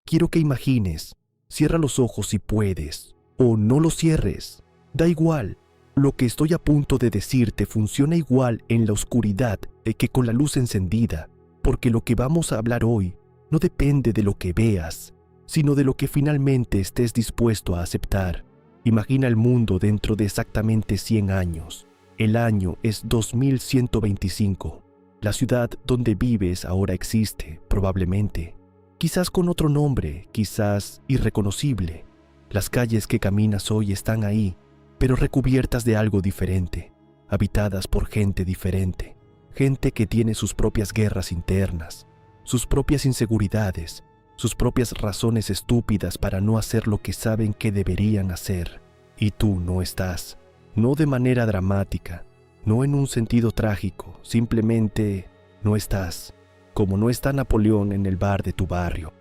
quiero que imagines. Cierra los ojos si puedes, o no los cierres. Da igual. Lo que estoy a punto de decirte funciona igual en la oscuridad que con la luz encendida, porque lo que vamos a hablar hoy no depende de lo que veas, sino de lo que finalmente estés dispuesto a aceptar. Imagina el mundo dentro de exactamente 100 años. El año es 2125. La ciudad donde vives ahora existe, probablemente. Quizás con otro nombre, quizás irreconocible. Las calles que caminas hoy están ahí, pero recubiertas de algo diferente, habitadas por gente diferente. Gente que tiene sus propias guerras internas, sus propias inseguridades, sus propias razones estúpidas para no hacer lo que saben que deberían hacer. Y tú no estás. No de manera dramática, no en un sentido trágico, simplemente no estás. Como no está Napoleón en el bar de tu barrio.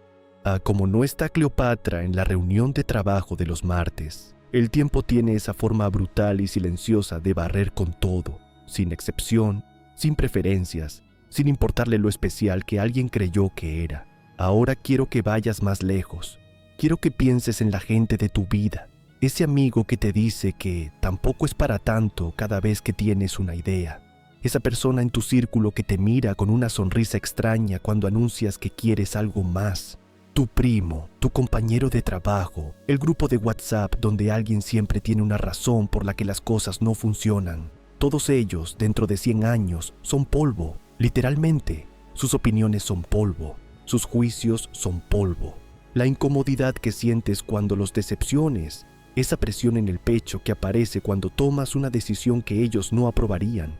Como no está Cleopatra en la reunión de trabajo de los martes. El tiempo tiene esa forma brutal y silenciosa de barrer con todo, sin excepción, sin preferencias, sin importarle lo especial que alguien creyó que era. Ahora quiero que vayas más lejos. Quiero que pienses en la gente de tu vida. Ese amigo que te dice que tampoco es para tanto cada vez que tienes una idea. Esa persona en tu círculo que te mira con una sonrisa extraña cuando anuncias que quieres algo más. Tu primo, tu compañero de trabajo, el grupo de WhatsApp donde alguien siempre tiene una razón por la que las cosas no funcionan. Todos ellos, dentro de 100 años, son polvo, literalmente. Sus opiniones son polvo, sus juicios son polvo. La incomodidad que sientes cuando los decepciones, esa presión en el pecho que aparece cuando tomas una decisión que ellos no aprobarían,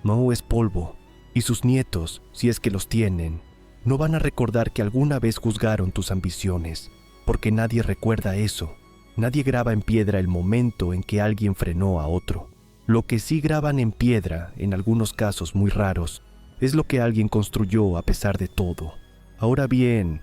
no es polvo. Y sus nietos, si es que los tienen, no van a recordar que alguna vez juzgaron tus ambiciones, porque nadie recuerda eso. Nadie graba en piedra el momento en que alguien frenó a otro. Lo que sí graban en piedra, en algunos casos muy raros, es lo que alguien construyó a pesar de todo. Ahora bien,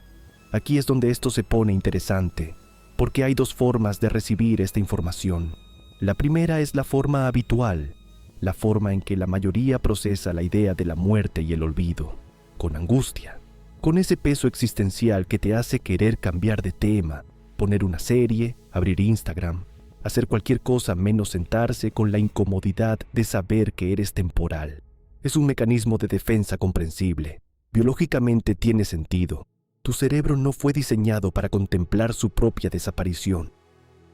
aquí es donde esto se pone interesante, porque hay dos formas de recibir esta información. La primera es la forma habitual, la forma en que la mayoría procesa la idea de la muerte y el olvido, con angustia. Con ese peso existencial que te hace querer cambiar de tema, poner una serie, abrir Instagram, hacer cualquier cosa menos sentarse con la incomodidad de saber que eres temporal. Es un mecanismo de defensa comprensible. Biológicamente tiene sentido. Tu cerebro no fue diseñado para contemplar su propia desaparición.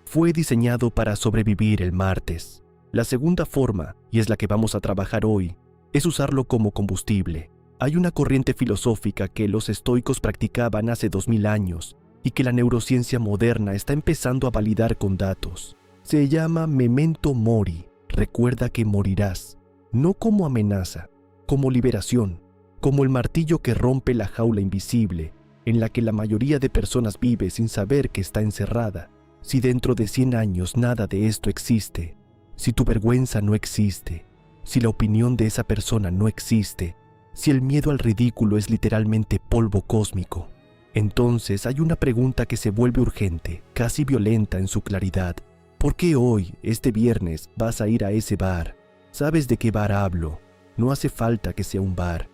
Fue diseñado para sobrevivir el martes. La segunda forma, y es la que vamos a trabajar hoy, es usarlo como combustible. Hay una corriente filosófica que los estoicos practicaban hace 2000 años y que la neurociencia moderna está empezando a validar con datos. Se llama memento mori, recuerda que morirás, no como amenaza, como liberación, como el martillo que rompe la jaula invisible en la que la mayoría de personas vive sin saber que está encerrada. Si dentro de 100 años nada de esto existe, si tu vergüenza no existe, si la opinión de esa persona no existe, si el miedo al ridículo es literalmente polvo cósmico, entonces hay una pregunta que se vuelve urgente, casi violenta en su claridad. ¿Por qué hoy, este viernes, vas a ir a ese bar? ¿Sabes de qué bar hablo? No hace falta que sea un bar.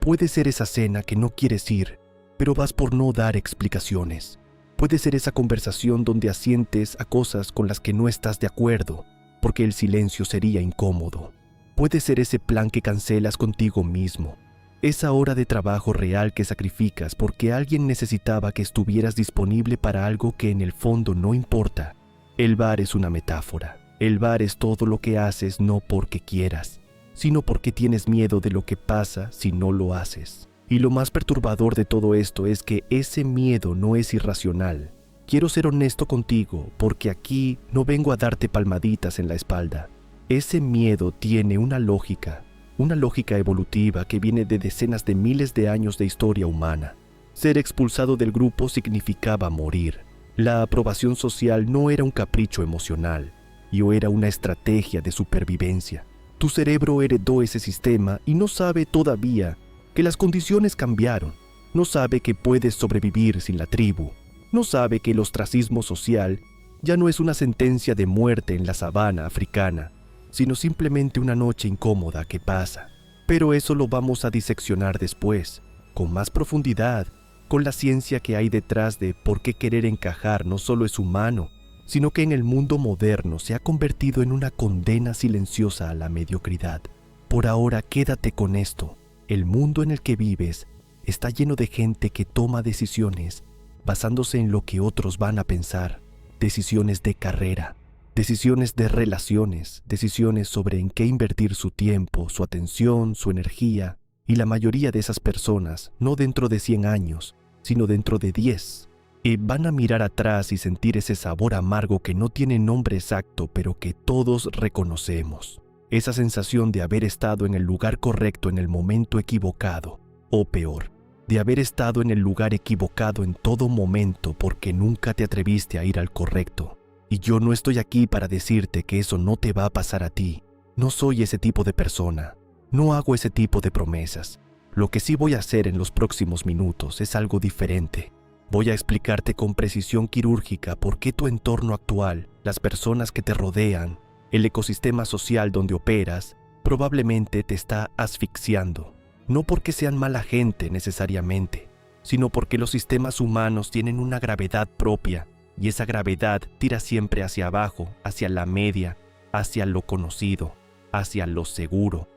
Puede ser esa cena que no quieres ir, pero vas por no dar explicaciones. Puede ser esa conversación donde asientes a cosas con las que no estás de acuerdo, porque el silencio sería incómodo. Puede ser ese plan que cancelas contigo mismo, esa hora de trabajo real que sacrificas porque alguien necesitaba que estuvieras disponible para algo que en el fondo no importa. El bar es una metáfora. El bar es todo lo que haces no porque quieras, sino porque tienes miedo de lo que pasa si no lo haces. Y lo más perturbador de todo esto es que ese miedo no es irracional. Quiero ser honesto contigo porque aquí no vengo a darte palmaditas en la espalda. Ese miedo tiene una lógica evolutiva que viene de decenas de miles de años de historia humana. Ser expulsado del grupo significaba morir. La aprobación social no era un capricho emocional, era una estrategia de supervivencia. Tu cerebro heredó ese sistema y no sabe todavía que las condiciones cambiaron. No sabe que puedes sobrevivir sin la tribu. No sabe que el ostracismo social ya no es una sentencia de muerte en la sabana africana, sino simplemente una noche incómoda que pasa. Pero eso lo vamos a diseccionar después, con más profundidad con la ciencia que hay detrás de por qué querer encajar no solo es humano, sino que en el mundo moderno se ha convertido en una condena silenciosa a la mediocridad. Por ahora quédate con esto: el mundo en el que vives está lleno de gente que toma decisiones basándose en lo que otros van a pensar, decisiones de carrera, decisiones de relaciones, decisiones sobre en qué invertir su tiempo, su atención, su energía, y la mayoría de esas personas, no dentro de 100 años, sino dentro de 10, y van a mirar atrás y sentir ese sabor amargo que no tiene nombre exacto, pero que todos reconocemos. Esa sensación de haber estado en el lugar correcto en el momento equivocado, o peor, de haber estado en el lugar equivocado en todo momento porque nunca te atreviste a ir al correcto. Y yo no estoy aquí para decirte que eso no te va a pasar a ti. No soy ese tipo de persona. No hago ese tipo de promesas. Lo que sí voy a hacer en los próximos minutos es algo diferente. Voy a explicarte con precisión quirúrgica por qué tu entorno actual, las personas que te rodean, el ecosistema social donde operas, probablemente te está asfixiando. No porque sean mala gente necesariamente, sino porque los sistemas humanos tienen una gravedad propia, y esa gravedad tira siempre hacia abajo, hacia la media, hacia lo conocido, hacia lo seguro.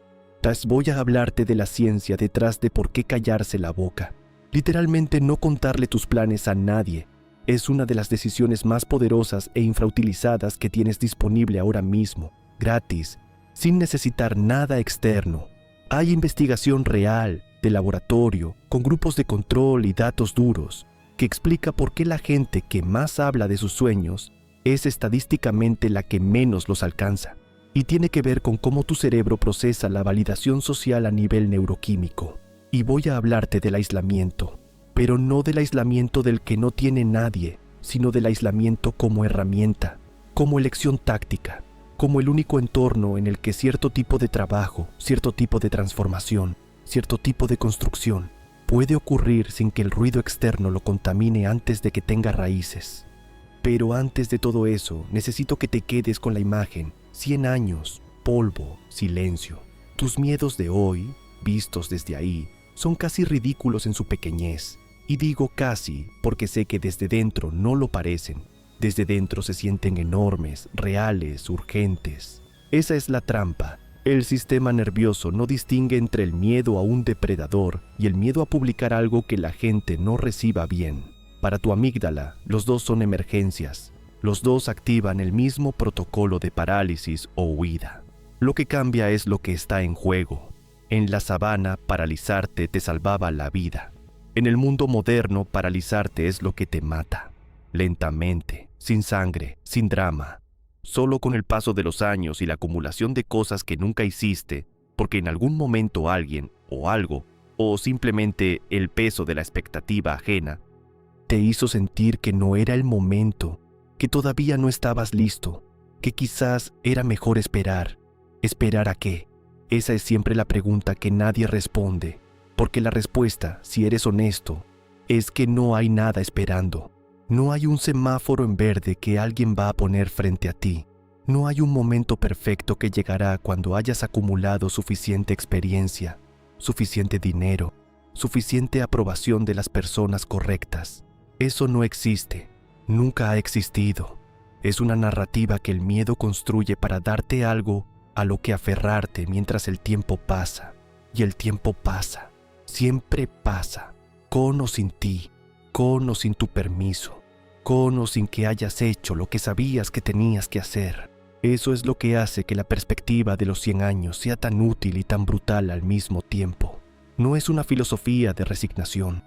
Voy a hablarte de la ciencia detrás de por qué callarse la boca. Literalmente no contarle tus planes a nadie es una de las decisiones más poderosas e infrautilizadas que tienes disponible ahora mismo, gratis, sin necesitar nada externo. Hay investigación real, de laboratorio, con grupos de control y datos duros, que explica por qué la gente que más habla de sus sueños es estadísticamente la que menos los alcanza, y tiene que ver con cómo tu cerebro procesa la validación social a nivel neuroquímico. Y voy a hablarte del aislamiento, pero no del aislamiento del que no tiene nadie, sino del aislamiento como herramienta, como elección táctica, como el único entorno en el que cierto tipo de trabajo, cierto tipo de transformación, cierto tipo de construcción puede ocurrir sin que el ruido externo lo contamine antes de que tenga raíces. Pero antes de todo eso, necesito que te quedes con la imagen: 100 años, polvo, silencio. Tus miedos de hoy, vistos desde ahí, son casi ridículos en su pequeñez. Y digo casi porque sé que desde dentro no lo parecen. Desde dentro se sienten enormes, reales, urgentes. Esa es la trampa. El sistema nervioso no distingue entre el miedo a un depredador y el miedo a publicar algo que la gente no reciba bien. Para tu amígdala, los dos son emergencias. Los dos activan el mismo protocolo de parálisis o huida. Lo que cambia es lo que está en juego. En la sabana, paralizarte te salvaba la vida. En el mundo moderno, paralizarte es lo que te mata. Lentamente, sin sangre, sin drama. Solo con el paso de los años y la acumulación de cosas que nunca hiciste, porque en algún momento alguien o algo, o simplemente el peso de la expectativa ajena, te hizo sentir que no era el momento, que todavía no estabas listo, que quizás era mejor esperar. ¿Esperar a qué? Esa es siempre la pregunta que nadie responde, porque la respuesta, si eres honesto, es que no hay nada esperando. No hay un semáforo en verde que alguien va a poner frente a ti. No hay un momento perfecto que llegará cuando hayas acumulado suficiente experiencia, suficiente dinero, suficiente aprobación de las personas correctas. Eso no existe. Nunca ha existido. Es una narrativa que el miedo construye para darte algo a lo que aferrarte mientras el tiempo pasa. Y el tiempo pasa. Siempre pasa. Con o sin ti. Con o sin tu permiso. Con o sin que hayas hecho lo que sabías que tenías que hacer. Eso es lo que hace que la perspectiva de los 100 años sea tan útil y tan brutal al mismo tiempo. No es una filosofía de resignación.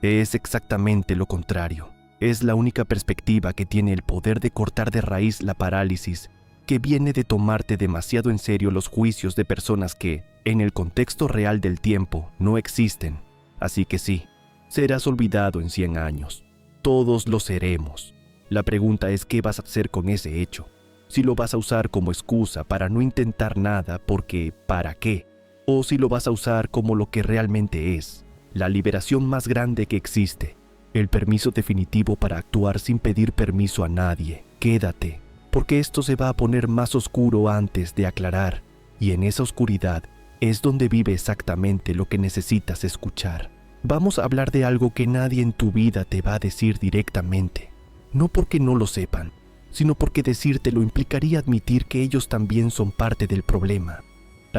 Es exactamente lo contrario. Es la única perspectiva que tiene el poder de cortar de raíz la parálisis que viene de tomarte demasiado en serio los juicios de personas que, en el contexto real del tiempo, no existen. Así que sí, serás olvidado en 100 años. Todos lo seremos. La pregunta es qué vas a hacer con ese hecho. Si lo vas a usar como excusa para no intentar nada porque ¿para qué? O si lo vas a usar como lo que realmente es, la liberación más grande que existe, el permiso definitivo para actuar sin pedir permiso a nadie. Quédate, porque esto se va a poner más oscuro antes de aclarar, y en esa oscuridad es donde vive exactamente lo que necesitas escuchar. Vamos a hablar de algo que nadie en tu vida te va a decir directamente. No porque no lo sepan, sino porque decírtelo implicaría admitir que ellos también son parte del problema.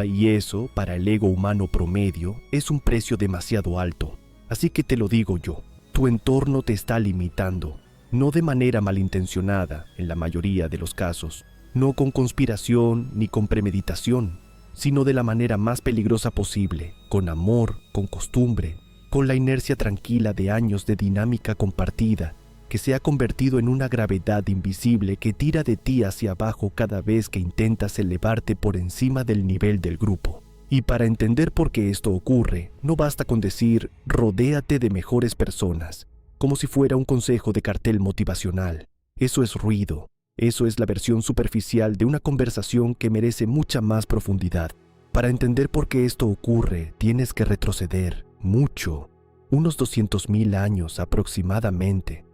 Y eso, para el ego humano promedio, es un precio demasiado alto. Así que te lo digo yo, tu entorno te está limitando, no de manera malintencionada, en la mayoría de los casos, no con conspiración ni con premeditación, sino de la manera más peligrosa posible, con amor, con costumbre, con la inercia tranquila de años de dinámica compartida, que se ha convertido en una gravedad invisible que tira de ti hacia abajo cada vez que intentas elevarte por encima del nivel del grupo. Y para entender por qué esto ocurre, no basta con decir «rodéate de mejores personas», como si fuera un consejo de cartel motivacional. Eso es ruido. Eso es la versión superficial de una conversación que merece mucha más profundidad. Para entender por qué esto ocurre, tienes que retroceder mucho, unos 200.000 años aproximadamente.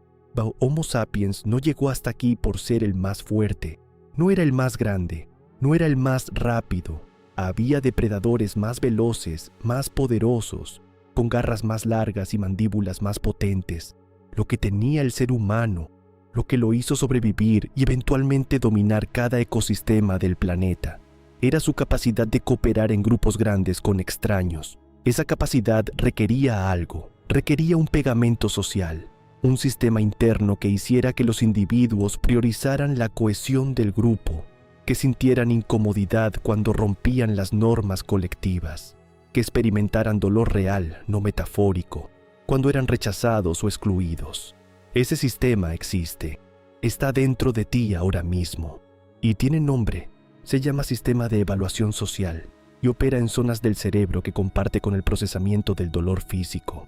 Homo sapiens no llegó hasta aquí por ser el más fuerte, no era el más grande, no era el más rápido. Había depredadores más veloces, más poderosos, con garras más largas y mandíbulas más potentes. Lo que tenía el ser humano, lo que lo hizo sobrevivir y eventualmente dominar cada ecosistema del planeta, era su capacidad de cooperar en grupos grandes con extraños. Esa capacidad requería algo, requería un pegamento social, un sistema interno que hiciera que los individuos priorizaran la cohesión del grupo, que sintieran incomodidad cuando rompían las normas colectivas, que experimentaran dolor real, no metafórico, cuando eran rechazados o excluidos. Ese sistema existe, está dentro de ti ahora mismo, y tiene nombre, se llama sistema de evaluación social, y opera en zonas del cerebro que comparte con el procesamiento del dolor físico.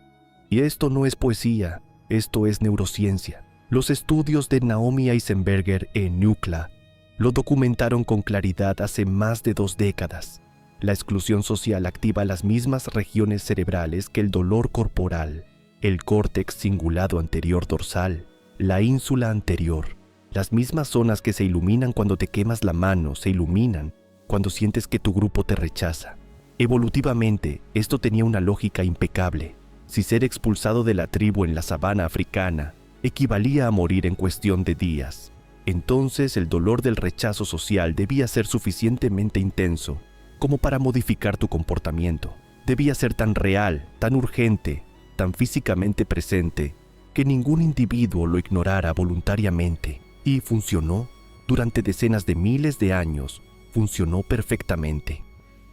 Y esto no es poesía, esto es neurociencia. Los estudios de Naomi Eisenberger en NUCLA lo documentaron con claridad hace más de 2 décadas. La exclusión social activa las mismas regiones cerebrales que el dolor corporal, el córtex cingulado anterior dorsal, la ínsula anterior. Las mismas zonas que se iluminan cuando te quemas la mano se iluminan cuando sientes que tu grupo te rechaza. Evolutivamente, esto tenía una lógica impecable. Si ser expulsado de la tribu en la sabana africana equivalía a morir en cuestión de días, entonces el dolor del rechazo social debía ser suficientemente intenso como para modificar tu comportamiento. Debía ser tan real, tan urgente, tan físicamente presente, que ningún individuo lo ignorara voluntariamente. Y funcionó. Durante decenas de miles de años, funcionó perfectamente.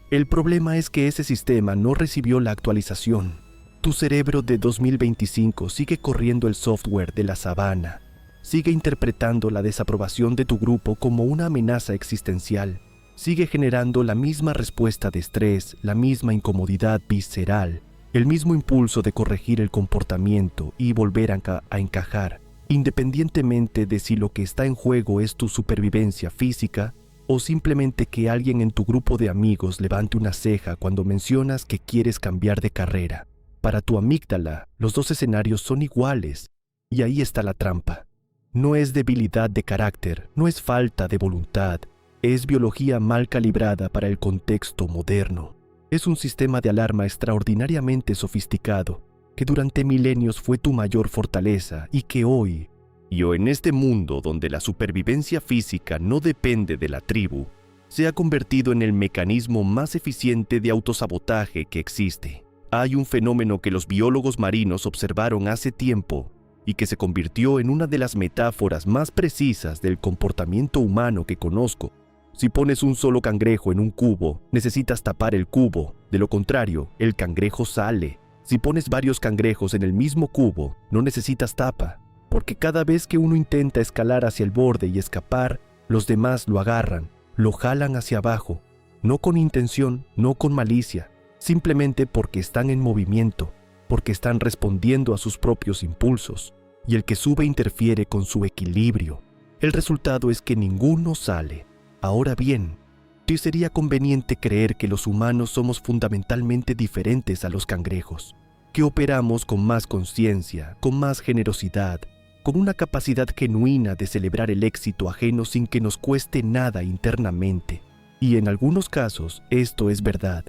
El problema es que ese sistema no recibió la actualización. Tu cerebro de 2025 sigue corriendo el software de la sabana, sigue interpretando la desaprobación de tu grupo como una amenaza existencial, sigue generando la misma respuesta de estrés, la misma incomodidad visceral, el mismo impulso de corregir el comportamiento y volver a encajar, independientemente de si lo que está en juego es tu supervivencia física o simplemente que alguien en tu grupo de amigos levante una ceja cuando mencionas que quieres cambiar de carrera. Para tu amígdala, los 2 escenarios son iguales, y ahí está la trampa. No es debilidad de carácter, no es falta de voluntad, es biología mal calibrada para el contexto moderno. Es un sistema de alarma extraordinariamente sofisticado, que durante milenios fue tu mayor fortaleza y que hoy, en este mundo donde la supervivencia física no depende de la tribu, se ha convertido en el mecanismo más eficiente de autosabotaje que existe. Hay un fenómeno que los biólogos marinos observaron hace tiempo y que se convirtió en una de las metáforas más precisas del comportamiento humano que conozco. Si pones un solo cangrejo en un cubo, necesitas tapar el cubo, de lo contrario, el cangrejo sale. Si pones varios cangrejos en el mismo cubo, no necesitas tapa, porque cada vez que uno intenta escalar hacia el borde y escapar, los demás lo agarran, lo jalan hacia abajo, no con intención, no con malicia, simplemente porque están en movimiento, porque están respondiendo a sus propios impulsos, y el que sube interfiere con su equilibrio. El resultado es que ninguno sale. Ahora bien, ¿te sería conveniente creer que los humanos somos fundamentalmente diferentes a los cangrejos? Que operamos con más conciencia, con más generosidad, con una capacidad genuina de celebrar el éxito ajeno sin que nos cueste nada internamente. Y en algunos casos esto es verdad,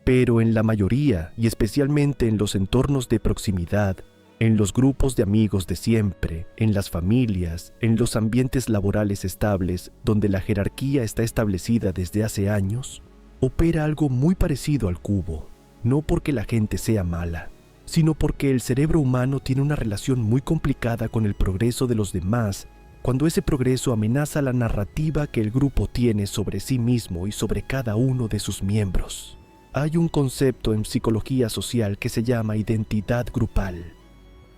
Pero en la mayoría, y especialmente en los entornos de proximidad, en los grupos de amigos de siempre, en las familias, en los ambientes laborales estables donde la jerarquía está establecida desde hace años, opera algo muy parecido al cubo, no porque la gente sea mala, sino porque el cerebro humano tiene una relación muy complicada con el progreso de los demás cuando ese progreso amenaza la narrativa que el grupo tiene sobre sí mismo y sobre cada uno de sus miembros. Hay un concepto en psicología social que se llama identidad grupal.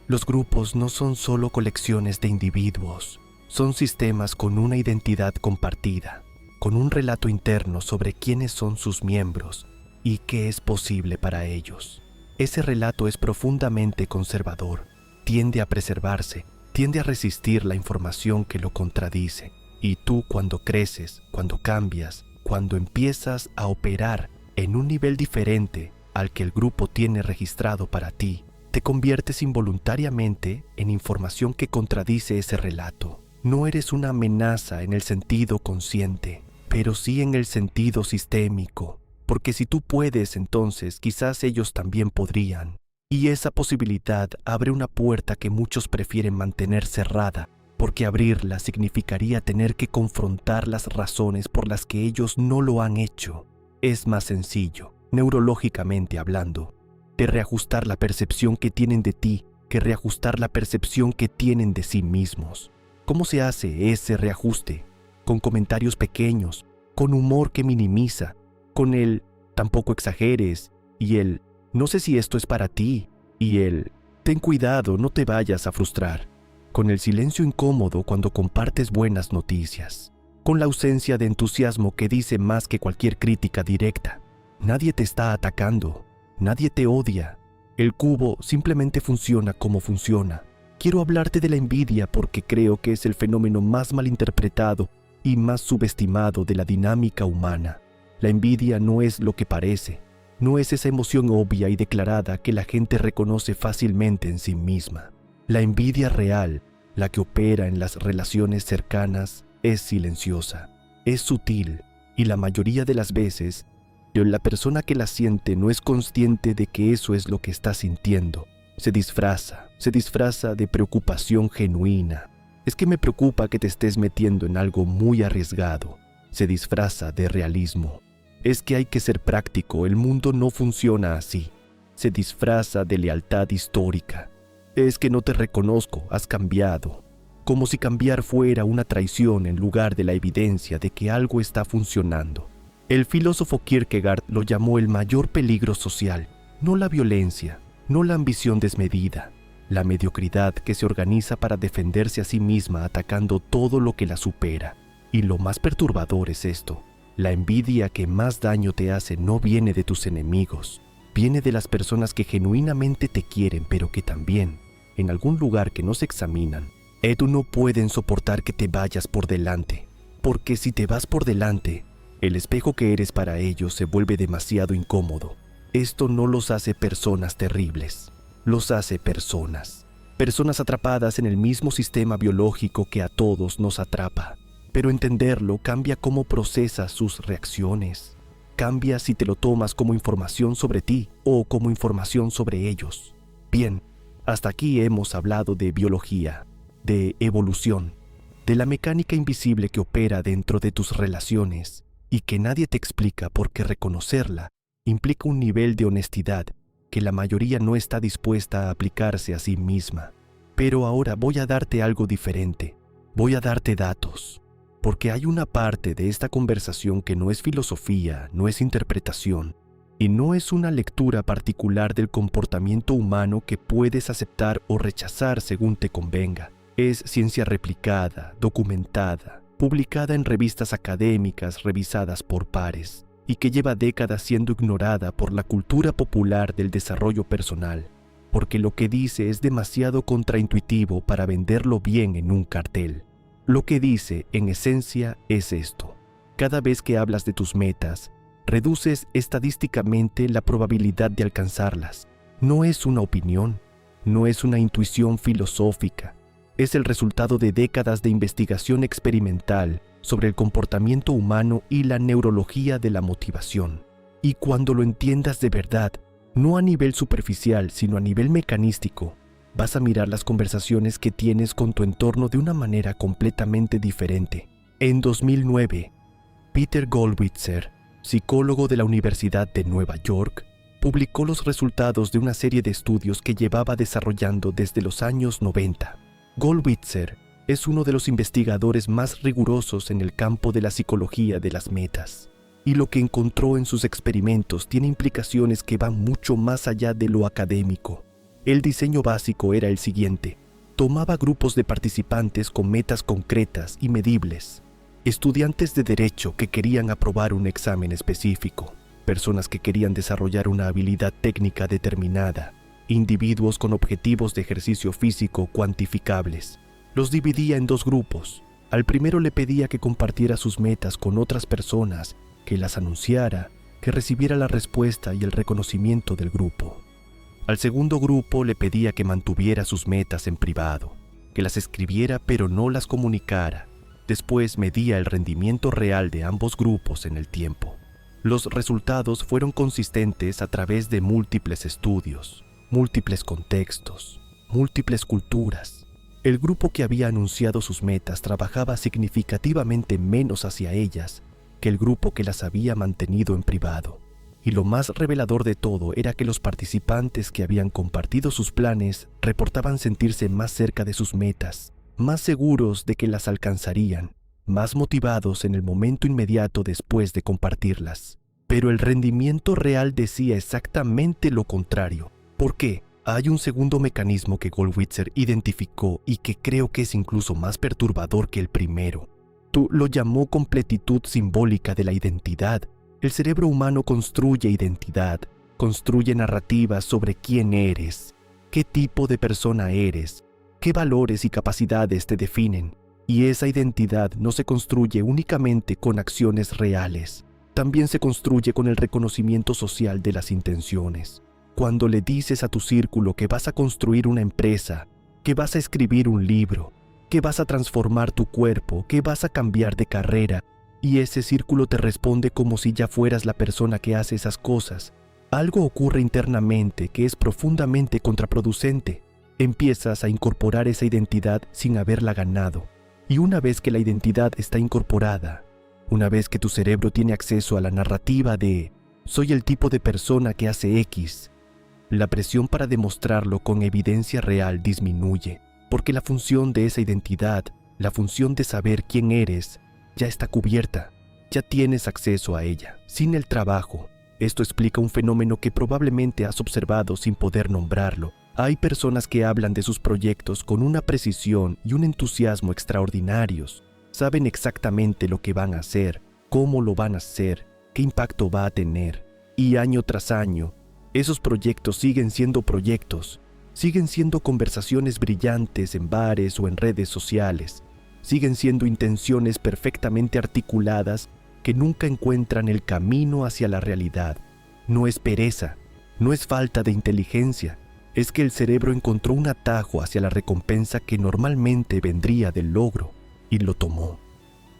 Los grupos no son solo colecciones de individuos, son sistemas con una identidad compartida, con un relato interno sobre quiénes son sus miembros y qué es posible para ellos. Ese relato es profundamente conservador, tiende a preservarse, tiende a resistir la información que lo contradice. Y tú, cuando creces, cuando cambias, cuando empiezas a operar en un nivel diferente al que el grupo tiene registrado para ti, te conviertes involuntariamente en información que contradice ese relato. No eres una amenaza en el sentido consciente, pero sí en el sentido sistémico, porque si tú puedes, entonces quizás ellos también podrían. Y esa posibilidad abre una puerta que muchos prefieren mantener cerrada, porque abrirla significaría tener que confrontar las razones por las que ellos no lo han hecho. Es más sencillo, neurológicamente hablando, de reajustar la percepción que tienen de ti que reajustar la percepción que tienen de sí mismos. ¿Cómo se hace ese reajuste? Con comentarios pequeños, con humor que minimiza, con el tampoco exageres y el no sé si esto es para ti y el ten cuidado, no te vayas a frustrar, con el silencio incómodo cuando compartes buenas noticias, con la ausencia de entusiasmo que dice más que cualquier crítica directa. Nadie te está atacando, nadie te odia. El cubo simplemente funciona como funciona. Quiero hablarte de la envidia porque creo que es el fenómeno más malinterpretado y más subestimado de la dinámica humana. La envidia no es lo que parece, no es esa emoción obvia y declarada que la gente reconoce fácilmente en sí misma. La envidia real, la que opera en las relaciones cercanas, es silenciosa, es sutil y la mayoría de las veces, la persona que la siente no es consciente de que eso es lo que está sintiendo. Se disfraza de preocupación genuina. Es que me preocupa que te estés metiendo en algo muy arriesgado. Se disfraza de realismo. Es que hay que ser práctico, el mundo no funciona así. Se disfraza de lealtad histórica. Es que no te reconozco, has cambiado. Como si cambiar fuera una traición en lugar de la evidencia de que algo está funcionando. El filósofo Kierkegaard lo llamó el mayor peligro social, no la violencia, no la ambición desmedida, la mediocridad que se organiza para defenderse a sí misma atacando todo lo que la supera. Y lo más perturbador es esto, la envidia que más daño te hace no viene de tus enemigos, viene de las personas que genuinamente te quieren pero que también, en algún lugar que no se examinan, no pueden soportar que te vayas por delante, porque si te vas por delante, el espejo que eres para ellos se vuelve demasiado incómodo. Esto no los hace personas terribles, los hace personas atrapadas en el mismo sistema biológico que a todos nos atrapa. Pero entenderlo cambia cómo procesas sus reacciones, cambia si te lo tomas como información sobre ti o como información sobre ellos. Bien, hasta aquí hemos hablado de biología, de evolución, de la mecánica invisible que opera dentro de tus relaciones y que nadie te explica porque reconocerla implica un nivel de honestidad que la mayoría no está dispuesta a aplicarse a sí misma. Pero ahora voy a darte algo diferente, voy a darte datos, porque hay una parte de esta conversación que no es filosofía, no es interpretación, y no es una lectura particular del comportamiento humano que puedes aceptar o rechazar según te convenga. Es ciencia replicada, documentada, publicada en revistas académicas revisadas por pares y que lleva décadas siendo ignorada por la cultura popular del desarrollo personal, porque lo que dice es demasiado contraintuitivo para venderlo bien en un cartel. Lo que dice, en esencia, es esto. Cada vez que hablas de tus metas, reduces estadísticamente la probabilidad de alcanzarlas. No es una opinión, no es una intuición filosófica. Es el resultado de décadas de investigación experimental sobre el comportamiento humano y la neurología de la motivación. Y cuando lo entiendas de verdad, no a nivel superficial, sino a nivel mecanístico, vas a mirar las conversaciones que tienes con tu entorno de una manera completamente diferente. En 2009, Peter Gollwitzer, psicólogo de la Universidad de Nueva York, publicó los resultados de una serie de estudios que llevaba desarrollando desde los años 90. Gollwitzer es uno de los investigadores más rigurosos en el campo de la psicología de las metas, y lo que encontró en sus experimentos tiene implicaciones que van mucho más allá de lo académico. El diseño básico era el siguiente: tomaba grupos de participantes con metas concretas y medibles, estudiantes de derecho que querían aprobar un examen específico, personas que querían desarrollar una habilidad técnica determinada, individuos con objetivos de ejercicio físico cuantificables. Los dividía en dos grupos. Al primero le pedía que compartiera sus metas con otras personas, que las anunciara, que recibiera la respuesta y el reconocimiento del grupo. Al segundo grupo le pedía que mantuviera sus metas en privado, que las escribiera pero no las comunicara. Después medía el rendimiento real de ambos grupos en el tiempo. Los resultados fueron consistentes a través de múltiples estudios, múltiples contextos, múltiples culturas. El grupo que había anunciado sus metas trabajaba significativamente menos hacia ellas que el grupo que las había mantenido en privado. Y lo más revelador de todo era que los participantes que habían compartido sus planes reportaban sentirse más cerca de sus metas, más seguros de que las alcanzarían, más motivados en el momento inmediato después de compartirlas. Pero el rendimiento real decía exactamente lo contrario. ¿Por qué? Hay un segundo mecanismo que Gollwitzer identificó y que creo que es incluso más perturbador que el primero. Tú lo llamó completitud simbólica de la identidad. El cerebro humano construye identidad, construye narrativas sobre quién eres, qué tipo de persona eres, qué valores y capacidades te definen. Y esa identidad no se construye únicamente con acciones reales, también se construye con el reconocimiento social de las intenciones. Cuando le dices a tu círculo que vas a construir una empresa, que vas a escribir un libro, que vas a transformar tu cuerpo, que vas a cambiar de carrera, y ese círculo te responde como si ya fueras la persona que hace esas cosas, algo ocurre internamente que es profundamente contraproducente. Empiezas a incorporar esa identidad sin haberla ganado. Y una vez que la identidad está incorporada, una vez que tu cerebro tiene acceso a la narrativa de «soy el tipo de persona que hace X», la presión para demostrarlo con evidencia real disminuye, porque la función de esa identidad, la función de saber quién eres, ya está cubierta, ya tienes acceso a ella, sin el trabajo. Esto explica un fenómeno que probablemente has observado sin poder nombrarlo. Hay personas que hablan de sus proyectos con una precisión y un entusiasmo extraordinarios. Saben exactamente lo que van a hacer, cómo lo van a hacer, qué impacto va a tener. Y año tras año, esos proyectos siguen siendo proyectos, siguen siendo conversaciones brillantes en bares o en redes sociales, siguen siendo intenciones perfectamente articuladas que nunca encuentran el camino hacia la realidad. No es pereza, no es falta de inteligencia, es que el cerebro encontró un atajo hacia la recompensa que normalmente vendría del logro, y lo tomó.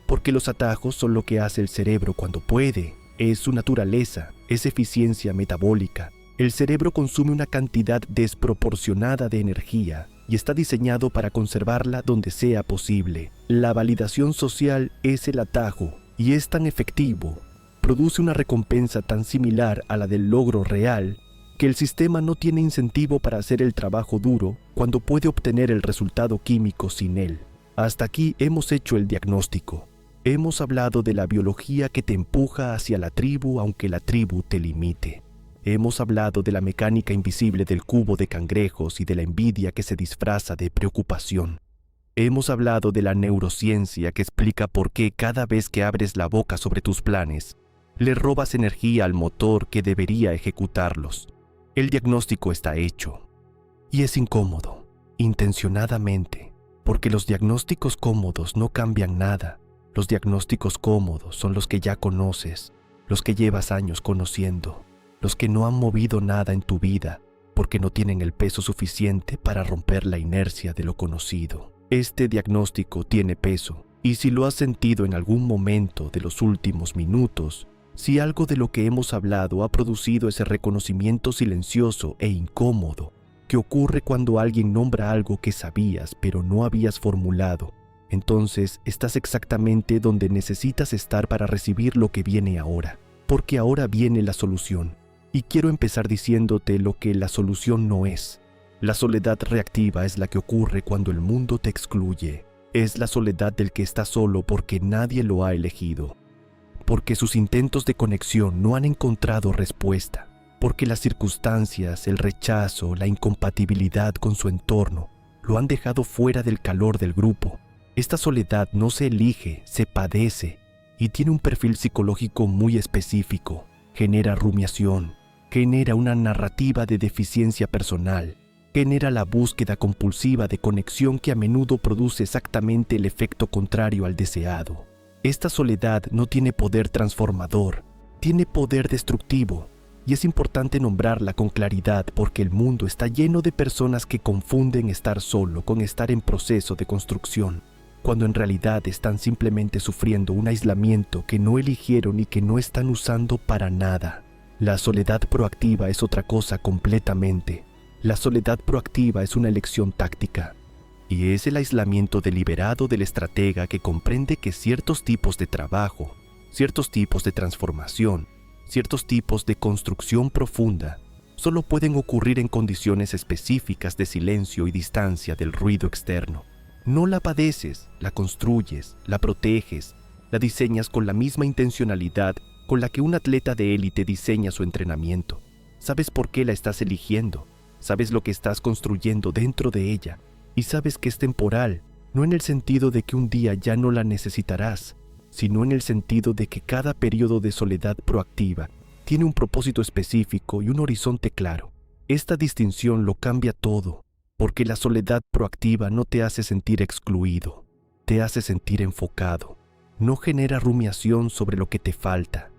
Porque los atajos son lo que hace el cerebro cuando puede, es su naturaleza, es eficiencia metabólica. El cerebro consume una cantidad desproporcionada de energía y está diseñado para conservarla donde sea posible. La validación social es el atajo y es tan efectivo, produce una recompensa tan similar a la del logro real, que el sistema no tiene incentivo para hacer el trabajo duro cuando puede obtener el resultado químico sin él. Hasta aquí hemos hecho el diagnóstico. Hemos hablado de la biología que te empuja hacia la tribu aunque la tribu te limite. Hemos hablado de la mecánica invisible del cubo de cangrejos y de la envidia que se disfraza de preocupación. Hemos hablado de la neurociencia que explica por qué cada vez que abres la boca sobre tus planes, le robas energía al motor que debería ejecutarlos. El diagnóstico está hecho. Y es incómodo, intencionadamente, porque los diagnósticos cómodos no cambian nada. Los diagnósticos cómodos son los que ya conoces, los que llevas años conociendo, los que no han movido nada en tu vida porque no tienen el peso suficiente para romper la inercia de lo conocido. Este diagnóstico tiene peso, y si lo has sentido en algún momento de los últimos minutos, Si algo de lo que hemos hablado ha producido ese reconocimiento silencioso e incómodo que ocurre cuando alguien nombra algo que sabías pero no habías formulado, entonces estás exactamente donde necesitas estar para recibir lo que viene ahora, porque ahora viene la solución. Y quiero empezar diciéndote lo que la solución no es. La soledad reactiva es la que ocurre cuando el mundo te excluye. Es la soledad del que está solo porque nadie lo ha elegido, porque sus intentos de conexión no han encontrado respuesta, porque las circunstancias, el rechazo, la incompatibilidad con su entorno lo han dejado fuera del calor del grupo. Esta soledad no se elige, se padece y tiene un perfil psicológico muy específico. Genera rumiación, genera una narrativa de deficiencia personal, genera la búsqueda compulsiva de conexión que a menudo produce exactamente el efecto contrario al deseado. Esta soledad no tiene poder transformador, tiene poder destructivo, y es importante nombrarla con claridad porque el mundo está lleno de personas que confunden estar solo con estar en proceso de construcción, cuando en realidad están simplemente sufriendo un aislamiento que no eligieron y que no están usando para nada. La soledad proactiva es otra cosa completamente. La soledad proactiva es una elección táctica, y es el aislamiento deliberado del estratega que comprende que ciertos tipos de trabajo, ciertos tipos de transformación, ciertos tipos de construcción profunda solo pueden ocurrir en condiciones específicas de silencio y distancia del ruido externo. No la padeces, la construyes, la proteges, la diseñas con la misma intencionalidad con la que un atleta de élite diseña su entrenamiento. Sabes por qué la estás eligiendo, sabes lo que estás construyendo dentro de ella y sabes que es temporal, no en el sentido de que un día ya no la necesitarás, sino en el sentido de que cada periodo de soledad proactiva tiene un propósito específico y un horizonte claro. Esta distinción lo cambia todo, porque la soledad proactiva no te hace sentir excluido, te hace sentir enfocado. No genera rumiación sobre lo que te falta,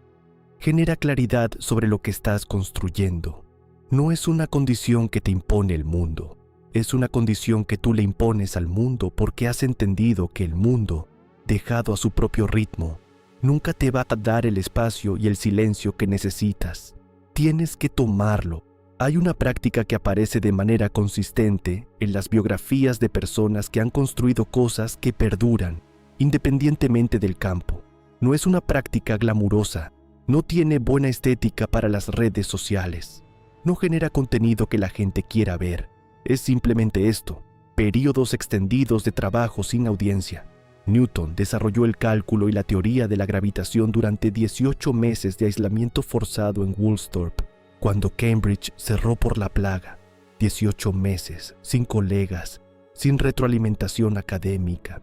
genera claridad sobre lo que estás construyendo. No es una condición que te impone el mundo, es una condición que tú le impones al mundo porque has entendido que el mundo, dejado a su propio ritmo, nunca te va a dar el espacio y el silencio que necesitas. Tienes que tomarlo. Hay una práctica que aparece de manera consistente en las biografías de personas que han construido cosas que perduran, independientemente del campo. No es una práctica glamurosa, no tiene buena estética para las redes sociales, no genera contenido que la gente quiera ver. Es simplemente esto, períodos extendidos de trabajo sin audiencia. Newton desarrolló el cálculo y la teoría de la gravitación durante 18 meses de aislamiento forzado en Woolsthorpe, cuando Cambridge cerró por la plaga. 18 meses, sin colegas, sin retroalimentación académica,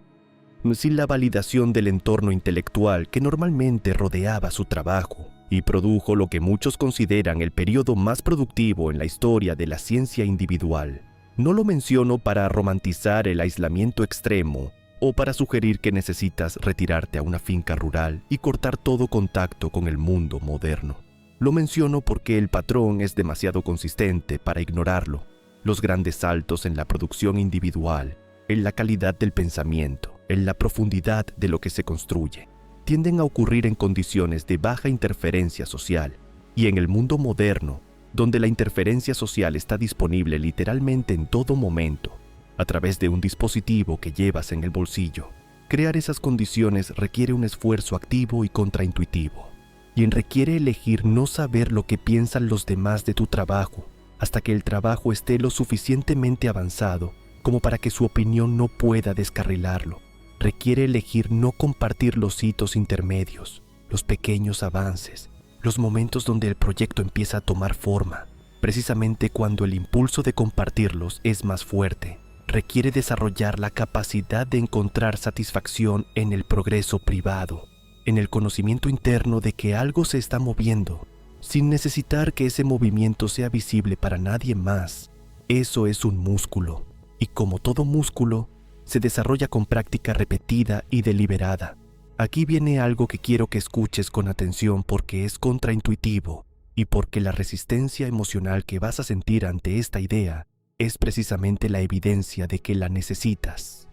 sin la validación del entorno intelectual que normalmente rodeaba su trabajo, y produjo lo que muchos consideran el periodo más productivo en la historia de la ciencia individual. No lo menciono para romantizar el aislamiento extremo o para sugerir que necesitas retirarte a una finca rural y cortar todo contacto con el mundo moderno. Lo menciono porque el patrón es demasiado consistente para ignorarlo. Los grandes saltos en la producción individual, en la calidad del pensamiento, en la profundidad de lo que se construye, tienden a ocurrir en condiciones de baja interferencia social, y en el mundo moderno, donde la interferencia social está disponible literalmente en todo momento, a través de un dispositivo que llevas en el bolsillo, crear esas condiciones requiere un esfuerzo activo y contraintuitivo, y requiere elegir no saber lo que piensan los demás de tu trabajo, hasta que el trabajo esté lo suficientemente avanzado como para que su opinión no pueda descarrilarlo. Requiere elegir no compartir los hitos intermedios, los pequeños avances, los momentos donde el proyecto empieza a tomar forma, precisamente cuando el impulso de compartirlos es más fuerte. Requiere desarrollar la capacidad de encontrar satisfacción en el progreso privado, en el conocimiento interno de que algo se está moviendo, sin necesitar que ese movimiento sea visible para nadie más. Eso es un músculo, y como todo músculo, se desarrolla con práctica repetida y deliberada. Aquí viene algo que quiero que escuches con atención porque es contraintuitivo y porque la resistencia emocional que vas a sentir ante esta idea es precisamente la evidencia de que la necesitas.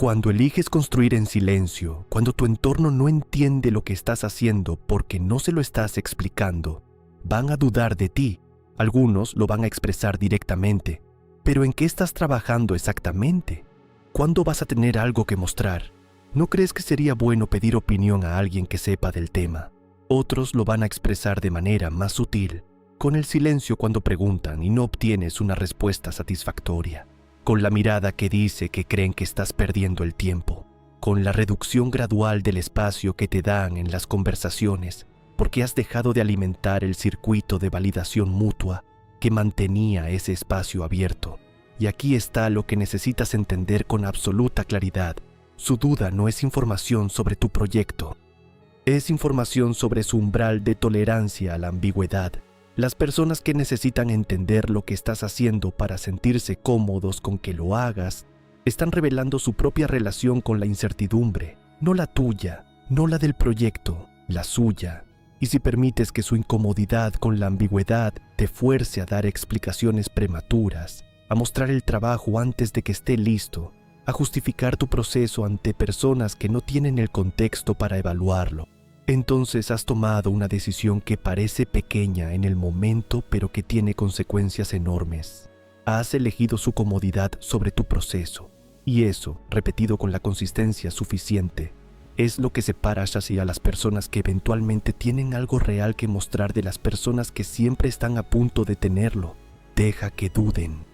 Cuando eliges construir en silencio, cuando tu entorno no entiende lo que estás haciendo porque no se lo estás explicando, van a dudar de ti. Algunos lo van a expresar directamente. ¿Pero en qué estás trabajando exactamente? ¿Cuándo vas a tener algo que mostrar? ¿No crees que sería bueno pedir opinión a alguien que sepa del tema? Otros lo van a expresar de manera más sutil, con el silencio cuando preguntan y no obtienes una respuesta satisfactoria, con la mirada que dice que creen que estás perdiendo el tiempo, con la reducción gradual del espacio que te dan en las conversaciones porque has dejado de alimentar el circuito de validación mutua que mantenía ese espacio abierto. Y aquí está lo que necesitas entender con absoluta claridad. Su duda no es información sobre tu proyecto, es información sobre su umbral de tolerancia a la ambigüedad. Las personas que necesitan entender lo que estás haciendo para sentirse cómodos con que lo hagas, están revelando su propia relación con la incertidumbre, no la tuya, no la del proyecto, la suya. Y si permites que su incomodidad con la ambigüedad te fuerce a dar explicaciones prematuras, a mostrar el trabajo antes de que esté listo, a justificar tu proceso ante personas que no tienen el contexto para evaluarlo, entonces has tomado una decisión que parece pequeña en el momento pero que tiene consecuencias enormes. Has elegido su comodidad sobre tu proceso, y eso, repetido con la consistencia suficiente, es lo que separa a las personas que eventualmente tienen algo real que mostrar de las personas que siempre están a punto de tenerlo. Deja que duden.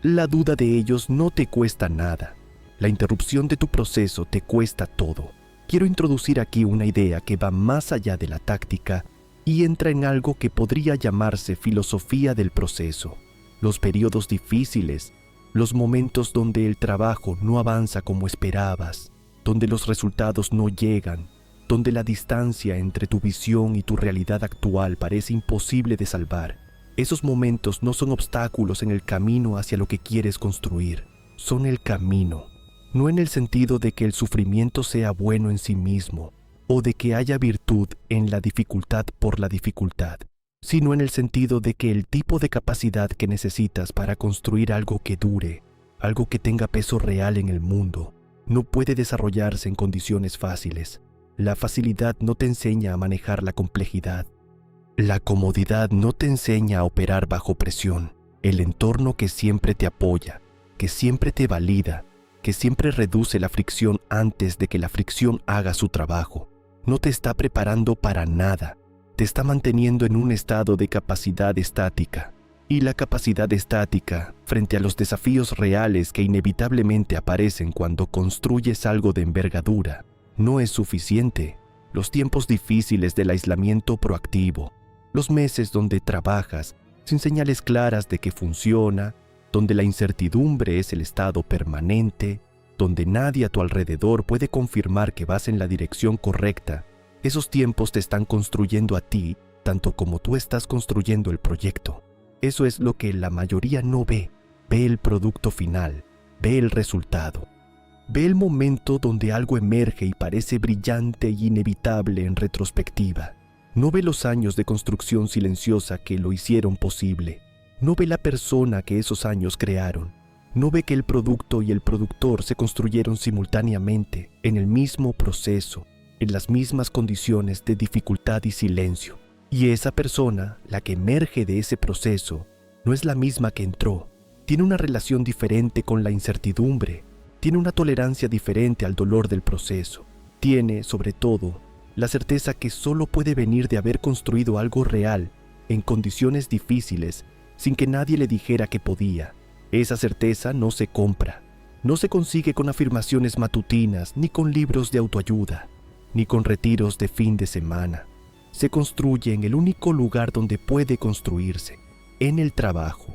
La duda de ellos no te cuesta nada. La interrupción de tu proceso te cuesta todo. Quiero introducir aquí una idea que va más allá de la táctica y entra en algo que podría llamarse filosofía del proceso. Los periodos difíciles, los momentos donde el trabajo no avanza como esperabas, donde los resultados no llegan, donde la distancia entre tu visión y tu realidad actual parece imposible de salvar. Esos momentos no son obstáculos en el camino hacia lo que quieres construir, son el camino. No en el sentido de que el sufrimiento sea bueno en sí mismo, o de que haya virtud en la dificultad por la dificultad, sino en el sentido de que el tipo de capacidad que necesitas para construir algo que dure, algo que tenga peso real en el mundo, no puede desarrollarse en condiciones fáciles. La facilidad no te enseña a manejar la complejidad. La comodidad no te enseña a operar bajo presión. El entorno que siempre te apoya, que siempre te valida, que siempre reduce la fricción antes de que la fricción haga su trabajo, no te está preparando para nada. Te está manteniendo en un estado de capacidad estática. Y la capacidad estática, frente a los desafíos reales que inevitablemente aparecen cuando construyes algo de envergadura, no es suficiente. Los tiempos difíciles del aislamiento proactivo, los meses donde trabajas sin señales claras de que funciona, donde la incertidumbre es el estado permanente, donde nadie a tu alrededor puede confirmar que vas en la dirección correcta, esos tiempos te están construyendo a ti, tanto como tú estás construyendo el proyecto. Eso es lo que la mayoría no ve. Ve el producto final, ve el resultado. Ve el momento donde algo emerge y parece brillante e inevitable en retrospectiva. No ve los años de construcción silenciosa que lo hicieron posible. No ve la persona que esos años crearon. No ve que el producto y el productor se construyeron simultáneamente, en el mismo proceso, en las mismas condiciones de dificultad y silencio. Y esa persona, la que emerge de ese proceso, no es la misma que entró. Tiene una relación diferente con la incertidumbre. Tiene una tolerancia diferente al dolor del proceso. Tiene, sobre todo, la certeza que solo puede venir de haber construido algo real, en condiciones difíciles, sin que nadie le dijera que podía. Esa certeza no se compra. No se consigue con afirmaciones matutinas, ni con libros de autoayuda, ni con retiros de fin de semana. Se construye en el único lugar donde puede construirse, en el trabajo,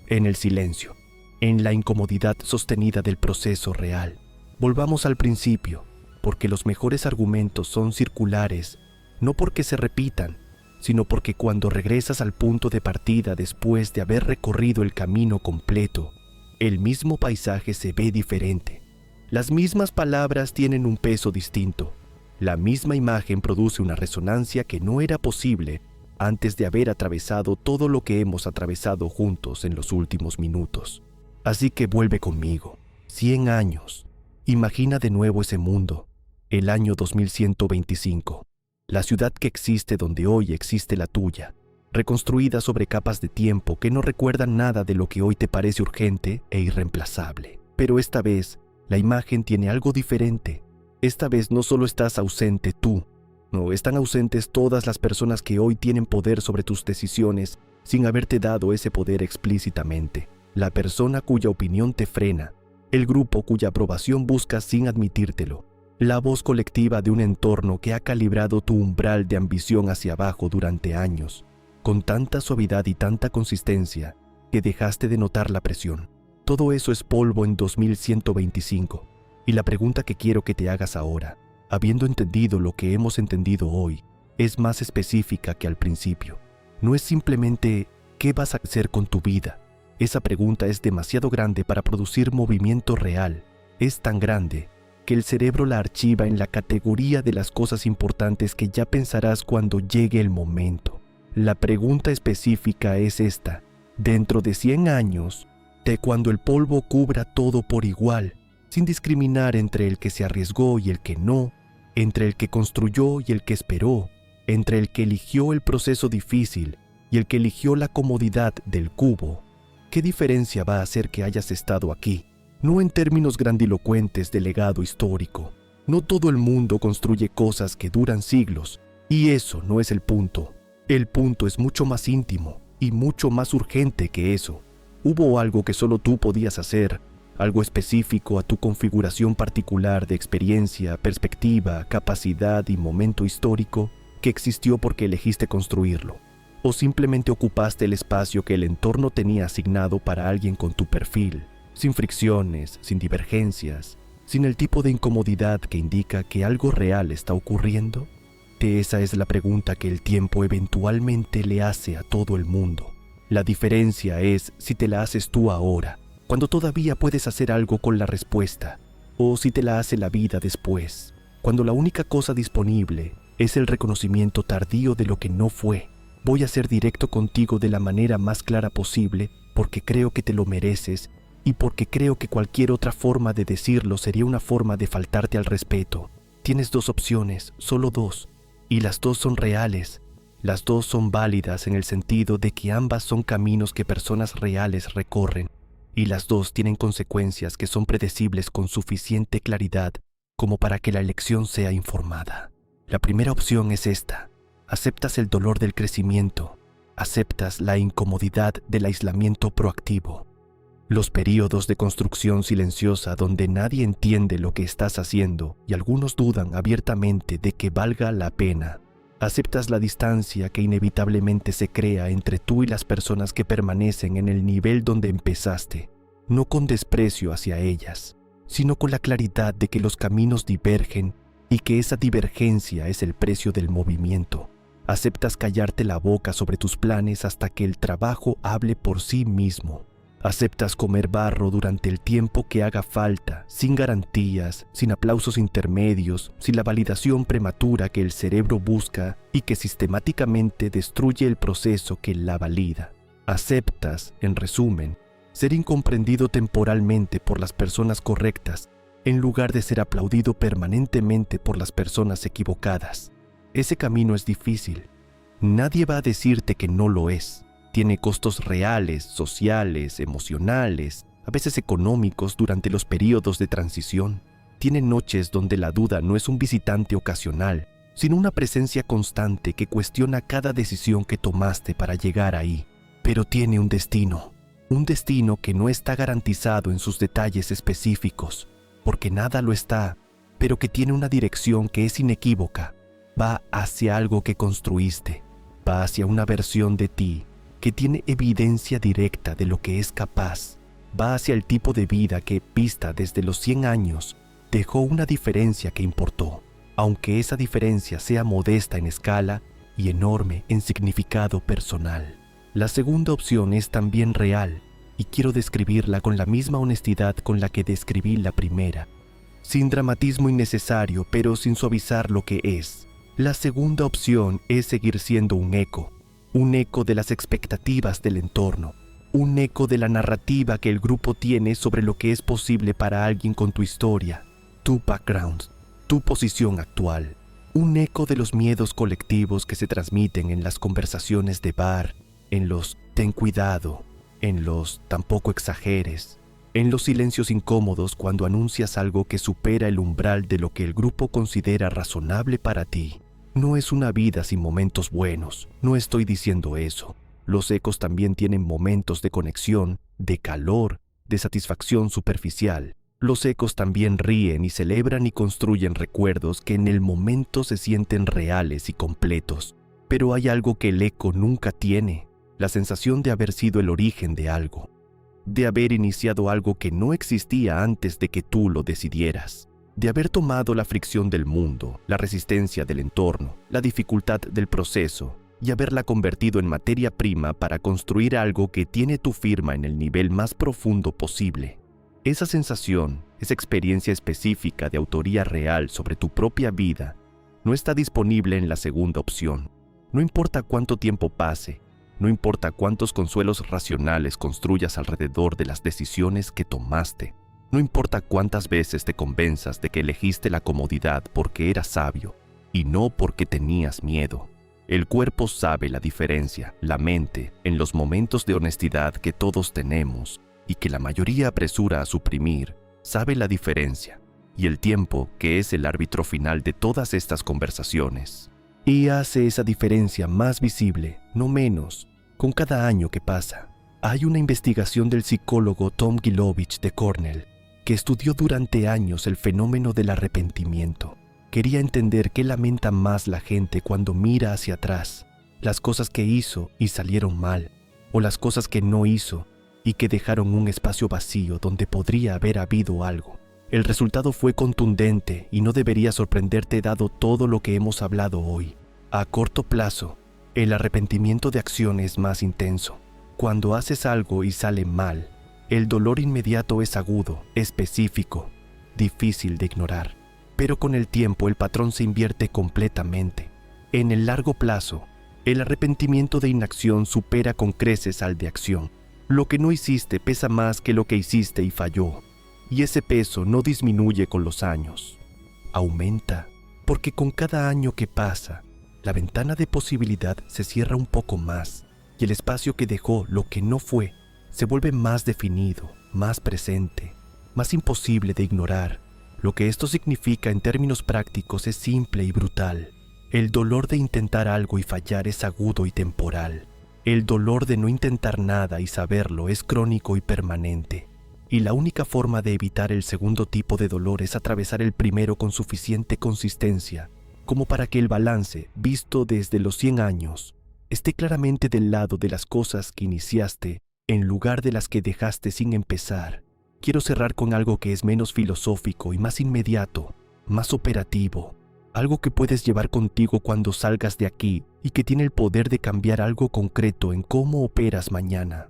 en el silencio, en la incomodidad sostenida del proceso real. Volvamos al principio, porque los mejores argumentos son circulares, no porque se repitan, sino porque cuando regresas al punto de partida después de haber recorrido el camino completo, el mismo paisaje se ve diferente. Las mismas palabras tienen un peso distinto. La misma imagen produce una resonancia que no era posible antes de haber atravesado todo lo que hemos atravesado juntos en los últimos minutos. Así que vuelve conmigo. 100 años. Imagina de nuevo ese mundo, el año 2125, la ciudad que existe donde hoy existe la tuya, reconstruida sobre capas de tiempo que no recuerdan nada de lo que hoy te parece urgente e irreemplazable. Pero esta vez, la imagen tiene algo diferente. Esta vez no solo estás ausente tú, no, están ausentes todas las personas que hoy tienen poder sobre tus decisiones sin haberte dado ese poder explícitamente. La persona cuya opinión te frena, el grupo cuya aprobación buscas sin admitírtelo, la voz colectiva de un entorno que ha calibrado tu umbral de ambición hacia abajo durante años, con tanta suavidad y tanta consistencia que dejaste de notar la presión. Todo eso es polvo en 2125, y la pregunta que quiero que te hagas ahora, habiendo entendido lo que hemos entendido hoy, es más específica que al principio. No es simplemente ¿qué vas a hacer con tu vida? Esa pregunta es demasiado grande para producir movimiento real. Es tan grande que el cerebro la archiva en la categoría de las cosas importantes que ya pensarás cuando llegue el momento. La pregunta específica es esta: dentro de 100 años, de cuando el polvo cubra todo por igual, sin discriminar entre el que se arriesgó y el que no, entre el que construyó y el que esperó, entre el que eligió el proceso difícil y el que eligió la comodidad del cubo, ¿qué diferencia va a hacer que hayas estado aquí? No en términos grandilocuentes de legado histórico. No todo el mundo construye cosas que duran siglos, y eso no es el punto. El punto es mucho más íntimo y mucho más urgente que eso. Hubo algo que solo tú podías hacer, algo específico a tu configuración particular de experiencia, perspectiva, capacidad y momento histórico que existió porque elegiste construirlo. O simplemente ocupaste el espacio que el entorno tenía asignado para alguien con tu perfil, sin fricciones, sin divergencias, sin el tipo de incomodidad que indica que algo real está ocurriendo. Esa es la pregunta que el tiempo eventualmente le hace a todo el mundo. La diferencia es si te la haces tú ahora, cuando todavía puedes hacer algo con la respuesta, o si te la hace la vida después, cuando la única cosa disponible es el reconocimiento tardío de lo que no fue. Voy a ser directo contigo de la manera más clara posible porque creo que te lo mereces y porque creo que cualquier otra forma de decirlo sería una forma de faltarte al respeto. Tienes dos opciones, solo dos, y las dos son reales. Las dos son válidas en el sentido de que ambas son caminos que personas reales recorren, y las dos tienen consecuencias que son predecibles con suficiente claridad como para que la elección sea informada. La primera opción es esta: aceptas el dolor del crecimiento, aceptas la incomodidad del aislamiento proactivo, los períodos de construcción silenciosa donde nadie entiende lo que estás haciendo y algunos dudan abiertamente de que valga la pena. Aceptas la distancia que inevitablemente se crea entre tú y las personas que permanecen en el nivel donde empezaste, no con desprecio hacia ellas, sino con la claridad de que los caminos divergen y que esa divergencia es el precio del movimiento. Aceptas callarte la boca sobre tus planes hasta que el trabajo hable por sí mismo. Aceptas comer barro durante el tiempo que haga falta, sin garantías, sin aplausos intermedios, sin la validación prematura que el cerebro busca y que sistemáticamente destruye el proceso que la valida. Aceptas, en resumen, ser incomprendido temporalmente por las personas correctas en lugar de ser aplaudido permanentemente por las personas equivocadas. Ese camino es difícil. Nadie va a decirte que no lo es. Tiene costos reales, sociales, emocionales, a veces económicos durante los periodos de transición. Tiene noches donde la duda no es un visitante ocasional, sino una presencia constante que cuestiona cada decisión que tomaste para llegar ahí. Pero tiene un destino que no está garantizado en sus detalles específicos, porque nada lo está, pero que tiene una dirección que es inequívoca. Va hacia algo que construiste, va hacia una versión de ti que tiene evidencia directa de lo que es capaz, va hacia el tipo de vida que, vista desde los 100 años, dejó una diferencia que importó, aunque esa diferencia sea modesta en escala y enorme en significado personal. La segunda opción es también real, y quiero describirla con la misma honestidad con la que describí la primera, sin dramatismo innecesario, pero sin suavizar lo que es. La segunda opción es seguir siendo un eco de las expectativas del entorno, un eco de la narrativa que el grupo tiene sobre lo que es posible para alguien con tu historia, tu background, tu posición actual, un eco de los miedos colectivos que se transmiten en las conversaciones de bar, en los ten cuidado, en los tampoco exageres, en los silencios incómodos cuando anuncias algo que supera el umbral de lo que el grupo considera razonable para ti. No es una vida sin momentos buenos, no estoy diciendo eso. Los ecos también tienen momentos de conexión, de calor, de satisfacción superficial. Los ecos también ríen y celebran y construyen recuerdos que en el momento se sienten reales y completos. Pero hay algo que el eco nunca tiene, la sensación de haber sido el origen de algo, de haber iniciado algo que no existía antes de que tú lo decidieras, de haber tomado la fricción del mundo, la resistencia del entorno, la dificultad del proceso, y haberla convertido en materia prima para construir algo que tiene tu firma en el nivel más profundo posible. Esa sensación, esa experiencia específica de autoría real sobre tu propia vida, no está disponible en la segunda opción. No importa cuánto tiempo pase, no importa cuántos consuelos racionales construyas alrededor de las decisiones que tomaste, no importa cuántas veces te convenzas de que elegiste la comodidad porque eras sabio y no porque tenías miedo. El cuerpo sabe la diferencia, la mente, en los momentos de honestidad que todos tenemos y que la mayoría apresura a suprimir, sabe la diferencia, y el tiempo, que es el árbitro final de todas estas conversaciones. Y hace esa diferencia más visible, no menos, con cada año que pasa. Hay una investigación del psicólogo Tom Gilovich de Cornell, que estudió durante años el fenómeno del arrepentimiento. Quería entender qué lamenta más la gente cuando mira hacia atrás, las cosas que hizo y salieron mal, o las cosas que no hizo y que dejaron un espacio vacío donde podría haber habido algo. El resultado fue contundente y no debería sorprenderte dado todo lo que hemos hablado hoy. A corto plazo, el arrepentimiento de acción es más intenso. Cuando haces algo y sale mal, el dolor inmediato es agudo, específico, difícil de ignorar. Pero con el tiempo el patrón se invierte completamente. En el largo plazo, el arrepentimiento de inacción supera con creces al de acción. Lo que no hiciste pesa más que lo que hiciste y falló. Y ese peso no disminuye con los años. Aumenta, porque con cada año que pasa, la ventana de posibilidad se cierra un poco más y el espacio que dejó lo que no fue se vuelve más definido, más presente, más imposible de ignorar. Lo que esto significa en términos prácticos es simple y brutal. El dolor de intentar algo y fallar es agudo y temporal. El dolor de no intentar nada y saberlo es crónico y permanente. Y la única forma de evitar el segundo tipo de dolor es atravesar el primero con suficiente consistencia, como para que el balance, visto desde los 100 años, esté claramente del lado de las cosas que iniciaste en lugar de las que dejaste sin empezar. Quiero cerrar con algo que es menos filosófico y más inmediato, más operativo, algo que puedes llevar contigo cuando salgas de aquí y que tiene el poder de cambiar algo concreto en cómo operas mañana.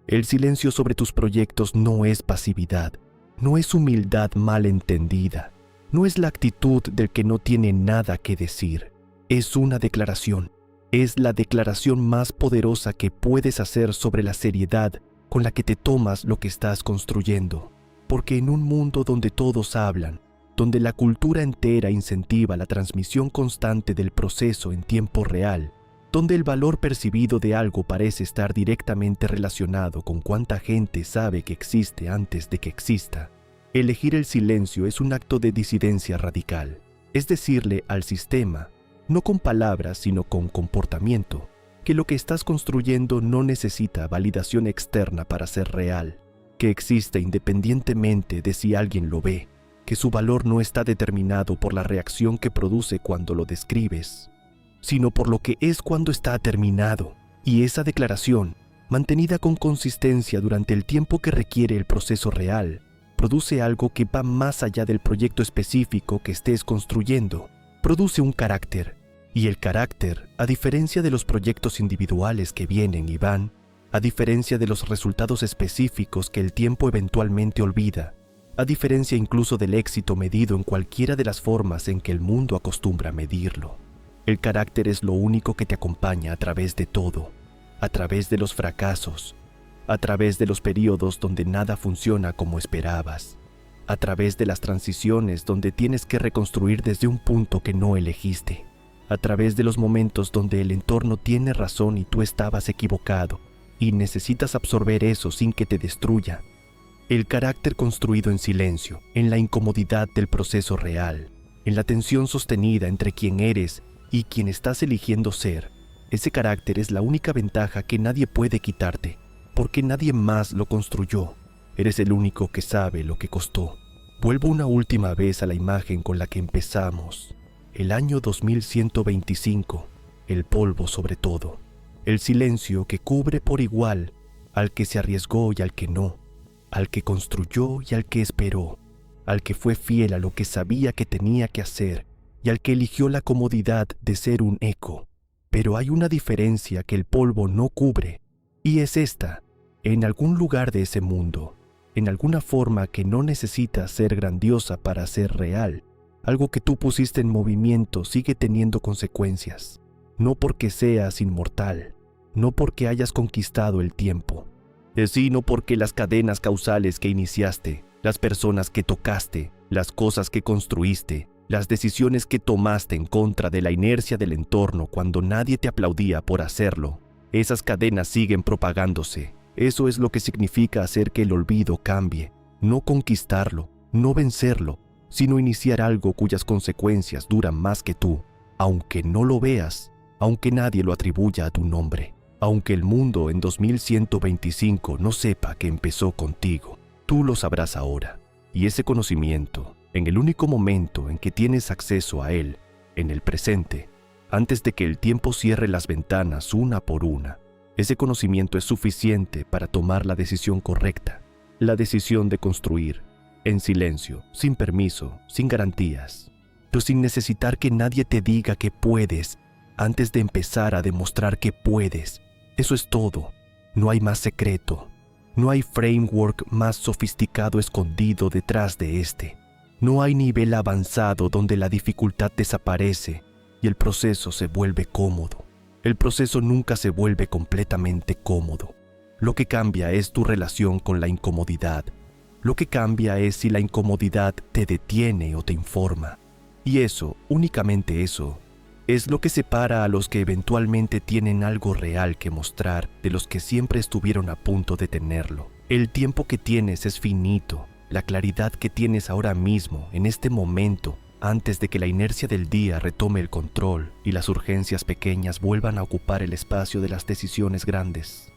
El silencio sobre tus proyectos no es pasividad, no es humildad mal entendida, no es la actitud del que no tiene nada que decir. Es una declaración, es la declaración más poderosa que puedes hacer sobre la seriedad con la que te tomas lo que estás construyendo. Porque en un mundo donde todos hablan, donde la cultura entera incentiva la transmisión constante del proceso en tiempo real, donde el valor percibido de algo parece estar directamente relacionado con cuánta gente sabe que existe antes de que exista, elegir el silencio es un acto de disidencia radical. Es decirle al sistema, no con palabras sino con comportamiento, que lo que estás construyendo no necesita validación externa para ser real, que existe independientemente de si alguien lo ve, que su valor no está determinado por la reacción que produce cuando lo describes, sino por lo que es cuando está terminado. Y esa declaración, mantenida con consistencia durante el tiempo que requiere el proceso real, produce algo que va más allá del proyecto específico que estés construyendo. Produce un carácter. Y el carácter, a diferencia de los proyectos individuales que vienen y van, a diferencia de los resultados específicos que el tiempo eventualmente olvida, a diferencia incluso del éxito medido en cualquiera de las formas en que el mundo acostumbra medirlo. El carácter es lo único que te acompaña a través de todo, a través de los fracasos, a través de los periodos donde nada funciona como esperabas, a través de las transiciones donde tienes que reconstruir desde un punto que no elegiste, a través de los momentos donde el entorno tiene razón y tú estabas equivocado, y necesitas absorber eso sin que te destruya. El carácter construido en silencio, en la incomodidad del proceso real, en la tensión sostenida entre quien eres y quien estás eligiendo ser. Ese carácter es la única ventaja que nadie puede quitarte, porque nadie más lo construyó. Eres el único que sabe lo que costó. Vuelvo una última vez a la imagen con la que empezamos. El año 2125, el polvo sobre todo. El silencio que cubre por igual al que se arriesgó y al que no, al que construyó y al que esperó, al que fue fiel a lo que sabía que tenía que hacer y al que eligió la comodidad de ser un eco. Pero hay una diferencia que el polvo no cubre, y es esta: en algún lugar de ese mundo, en alguna forma que no necesita ser grandiosa para ser real, algo que tú pusiste en movimiento sigue teniendo consecuencias, no porque seas inmortal, no porque hayas conquistado el tiempo, sino porque las cadenas causales que iniciaste, las personas que tocaste, las cosas que construiste, las decisiones que tomaste en contra de la inercia del entorno cuando nadie te aplaudía por hacerlo, esas cadenas siguen propagándose. Eso es lo que significa hacer que el olvido cambie, no conquistarlo, no vencerlo, sino iniciar algo cuyas consecuencias duran más que tú, aunque no lo veas, aunque nadie lo atribuya a tu nombre, aunque el mundo en 2125 no sepa que empezó contigo. Tú lo sabrás ahora, y ese conocimiento, en el único momento en que tienes acceso a él, en el presente, antes de que el tiempo cierre las ventanas una por una, ese conocimiento es suficiente para tomar la decisión correcta, la decisión de construir, en silencio, sin permiso, sin garantías, pero sin necesitar que nadie te diga que puedes antes de empezar a demostrar que puedes. Eso es todo. No hay más secreto. No hay framework más sofisticado escondido detrás de este. No hay nivel avanzado donde la dificultad desaparece y el proceso se vuelve cómodo. El proceso nunca se vuelve completamente cómodo. Lo que cambia es tu relación con la incomodidad. Lo que cambia es si la incomodidad te detiene o te informa. Y eso, únicamente eso, es lo que separa a los que eventualmente tienen algo real que mostrar de los que siempre estuvieron a punto de tenerlo. El tiempo que tienes es finito. La claridad que tienes ahora mismo, en este momento, antes de que la inercia del día retome el control y las urgencias pequeñas vuelvan a ocupar el espacio de las decisiones grandes.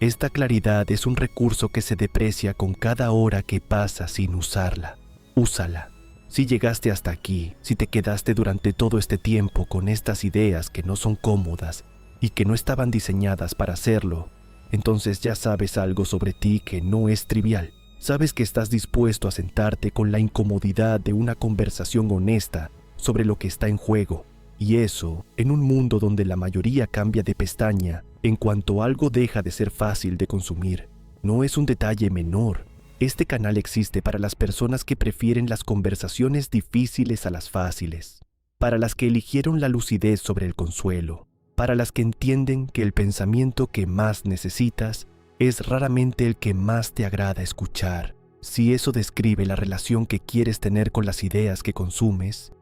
Esta claridad es un recurso que se deprecia con cada hora que pasa sin usarla. Úsala. Si llegaste hasta aquí, si te quedaste durante todo este tiempo con estas ideas que no son cómodas y que no estaban diseñadas para hacerlo, entonces ya sabes algo sobre ti que no es trivial. Sabes que estás dispuesto a sentarte con la incomodidad de una conversación honesta sobre lo que está en juego, y eso en un mundo donde la mayoría cambia de pestaña en cuanto algo deja de ser fácil de consumir. No es un detalle menor. Este canal existe para las personas que prefieren las conversaciones difíciles a las fáciles, para las que eligieron la lucidez sobre el consuelo, para las que entienden que el pensamiento que más necesitas es raramente el que más te agrada escuchar. Si eso describe la relación que quieres tener con las ideas que consumes,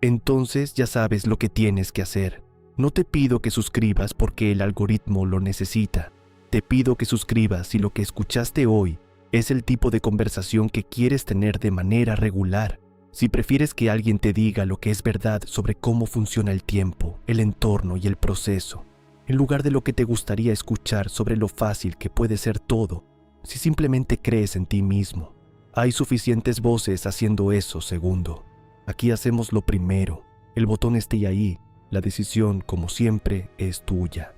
entonces ya sabes lo que tienes que hacer. No te pido que suscribas porque el algoritmo lo necesita. Te pido que suscribas si lo que escuchaste hoy es el tipo de conversación que quieres tener de manera regular. Si prefieres que alguien te diga lo que es verdad sobre cómo funciona el tiempo, el entorno y el proceso, en lugar de lo que te gustaría escuchar sobre lo fácil que puede ser todo, si simplemente crees en ti mismo. Hay suficientes voces haciendo eso, segundo. Aquí hacemos lo primero. El botón esté ahí. La decisión, como siempre, es tuya.